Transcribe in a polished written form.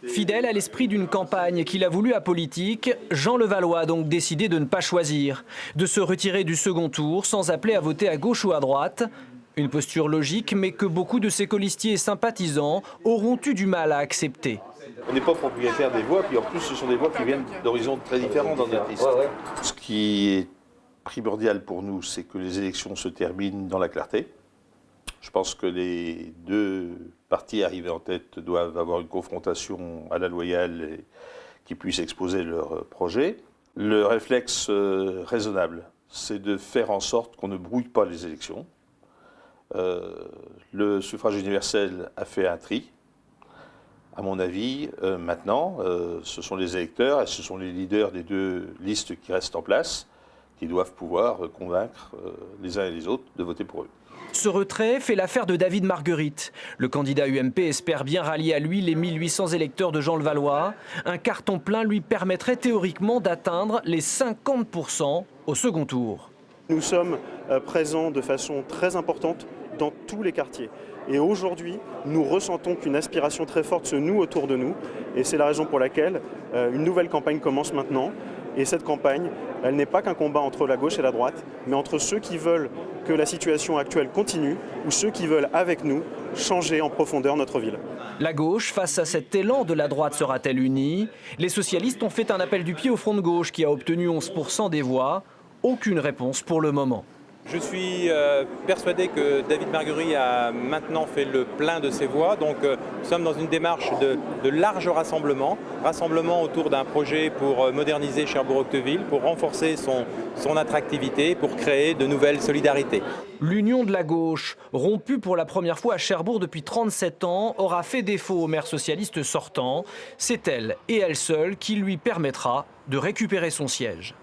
Fidèle à l'esprit d'une campagne qu'il a voulu apolitique, Jean Levallois a donc décidé de ne pas choisir, de se retirer du second tour sans appeler à voter à gauche ou à droite. Une posture logique, mais que beaucoup de ses colistiers et sympathisants auront eu du mal à accepter. On n'est pas propriétaire des voix, puis en plus ce sont des voix qui viennent d'horizons très différents dans notre liste. Ce qui est primordial pour nous, c'est que les élections se terminent dans la clarté. Je pense que les deux partis arrivés en tête doivent avoir une confrontation à la loyale et qui puisse exposer leur projet. Le réflexe raisonnable, c'est de faire en sorte qu'on ne brouille pas les élections. Le suffrage universel a fait un tri. À mon avis, maintenant, ce sont les électeurs et ce sont les leaders des deux listes qui restent en place qui doivent pouvoir convaincre les uns et les autres de voter pour eux. Ce retrait fait l'affaire de David Margueritte. Le candidat UMP espère bien rallier à lui les 1800 électeurs de Jean Levallois. Un carton plein lui permettrait théoriquement d'atteindre les 50% au second tour. Nous sommes présents de façon très importante dans tous les quartiers. Et aujourd'hui, nous ressentons qu'une aspiration très forte se noue autour de nous. Et c'est la raison pour laquelle une nouvelle campagne commence maintenant. Et cette campagne, elle n'est pas qu'un combat entre la gauche et la droite, mais entre ceux qui veulent que la situation actuelle continue ou ceux qui veulent, avec nous, changer en profondeur notre ville. La gauche, face à cet élan de la droite, sera-t-elle unie? Les socialistes ont fait un appel du pied au Front de gauche qui a obtenu 11% des voix. Aucune réponse pour le moment. Je suis persuadé que David Margueritte a maintenant fait le plein de ses voix. Donc nous sommes dans une démarche de large rassemblement autour d'un projet pour moderniser Cherbourg-Octeville, pour renforcer son attractivité, pour créer de nouvelles solidarités. L'union de la gauche, rompue pour la première fois à Cherbourg depuis 37 ans, aura fait défaut au maire socialiste sortant. C'est elle et elle seule qui lui permettra de récupérer son siège.